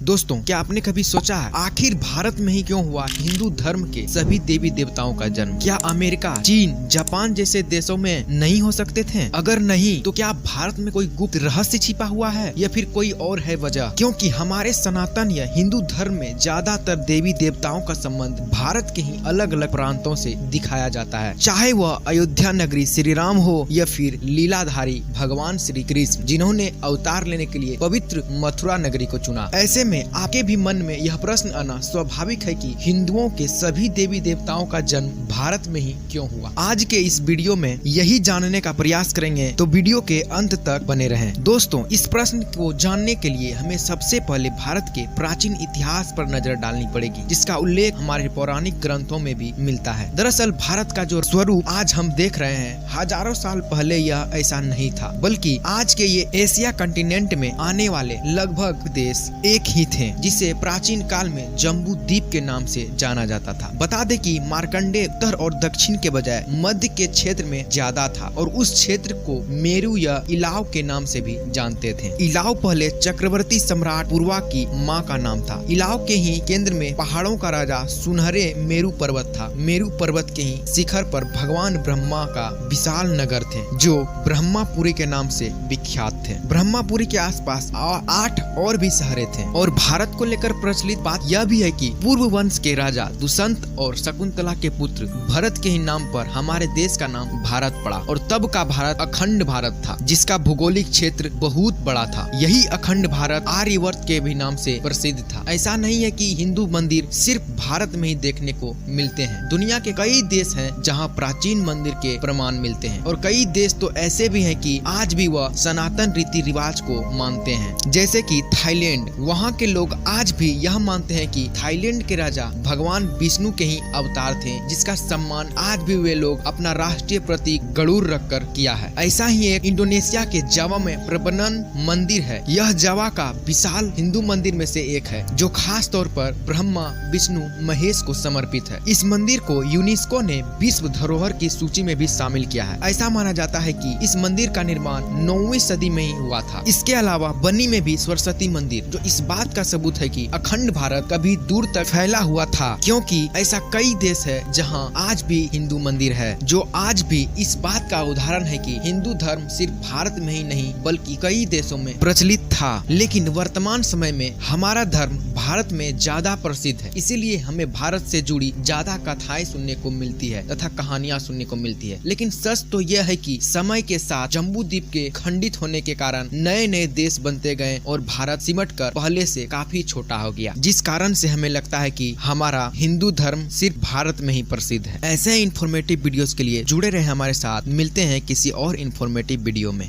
दोस्तों, क्या आपने कभी सोचा है आखिर भारत में ही क्यों हुआ हिंदू धर्म के सभी देवी देवताओं का जन्म? क्या अमेरिका, चीन, जापान जैसे देशों में नहीं हो सकते थे? अगर नहीं तो क्या भारत में कोई गुप्त रहस्य छिपा हुआ है या फिर कोई और है वजह? क्योंकि हमारे सनातन या हिंदू धर्म में ज्यादातर देवी देवताओं का संबंध भारत के ही अलग अलग प्रांतों से दिखाया जाता है, चाहे वह अयोध्या नगरी श्री राम हो या फिर लीलाधारी भगवान श्री कृष्ण, जिन्होंने अवतार लेने के लिए पवित्र मथुरा नगरी को चुना। ऐसे में आपके भी मन में यह प्रश्न आना स्वाभाविक है कि हिंदुओं के सभी देवी देवताओं का जन्म भारत में ही क्यों हुआ। आज के इस वीडियो में यही जानने का प्रयास करेंगे, तो वीडियो के अंत तक बने रहें। दोस्तों, इस प्रश्न को जानने के लिए हमें सबसे पहले भारत के प्राचीन इतिहास पर नजर डालनी पड़ेगी, जिसका उल्लेख हमारे पौराणिक ग्रंथों में भी मिलता है। दरअसल भारत का जो स्वरूप आज हम देख रहे हैं, हजारों साल पहले यह ऐसा नहीं था, बल्कि आज के ये एशिया कंटिनेंट में आने वाले लगभग देश एक ही थे, जिसे प्राचीन काल में जम्बू द्वीप के नाम से जाना जाता था। बता दें कि मार्कंडे उत्तर और दक्षिण के बजाय मध्य के क्षेत्र में ज्यादा था और उस क्षेत्र को मेरू या इलाव के नाम से भी जानते थे। इलाव पहले चक्रवर्ती सम्राट पूर्वा की माँ का नाम था। इलाव के ही केंद्र में पहाड़ों का राजा सुनहरे मेरू पर्वत था। मेरू पर्वत के ही शिखर पर भगवान ब्रह्मा का विशाल नगर थे, जो ब्रह्मापुरी के नाम से विख्यात थे। ब्रह्मापुरी के आसपास 8 और भी शहरें थे। और भारत को लेकर प्रचलित बात यह भी है कि पूर्व वंश के राजा दुष्यंत और शकुंतला के पुत्र भरत के ही नाम पर हमारे देश का नाम भारत पड़ा, और तब का भारत अखंड भारत था, जिसका भौगोलिक क्षेत्र बहुत बड़ा था। यही अखंड भारत आर्यवर्त के भी नाम से प्रसिद्ध था। ऐसा नहीं है कि हिंदू मंदिर सिर्फ भारत में ही देखने को मिलते हैं। दुनिया के कई देश हैं जहां प्राचीन मंदिर के प्रमाण मिलते हैं, और कई देश तो ऐसे भी हैं कि आज भी वह सनातन रीति रिवाज को मानते हैं, जैसे कि थाईलैंड। वहाँ के लोग आज भी यह मानते हैं कि थाईलैंड के राजा भगवान विष्णु के ही अवतार थे, जिसका सम्मान आज भी वे लोग अपना राष्ट्रीय प्रतीक गरुड़ रखकर किया है। ऐसा ही एक इंडोनेशिया के जावा में प्रबनन मंदिर है। यह जावा का विशाल हिंदू मंदिर में से एक है, जो खास तौर पर ब्रह्मा विष्णु महेश को समर्पित है। इस मंदिर को यूनेस्को ने विश्व धरोहर की सूची में भी शामिल किया है। ऐसा माना जाता है कि इस मंदिर का निर्माण 9वीं सदी में ही हुआ था। इसके अलावा बनी में भी सरस्वती मंदिर, जो इस बात का सबूत है कि अखंड भारत कभी दूर तक फैला हुआ था, क्योंकि ऐसा कई देश है जहां आज भी हिंदू मंदिर है, जो आज भी इस बात का उदाहरण है कि हिंदू धर्म सिर्फ भारत में ही नहीं बल्कि कई देशों में प्रचलित था। लेकिन वर्तमान समय में हमारा धर्म भारत में ज्यादा प्रसिद्ध है, इसीलिए हमें भारत से जुड़ी ज्यादा कथाएं सुनने को मिलती है तथा कहानियां सुनने को मिलती है। लेकिन सच तो यह है कि समय के साथ जम्बू द्वीप के खंडित होने के कारण नए नए देश बनते गए और भारत सिमट कर पहले से काफी छोटा हो गया, जिस कारण से हमें लगता है कि हमारा हिंदू धर्म सिर्फ भारत में ही प्रसिद्ध है। ऐसे इंफॉर्मेटिव वीडियोस के लिए जुड़े रहे हमारे साथ। मिलते हैं किसी और इंफॉर्मेटिव वीडियो में।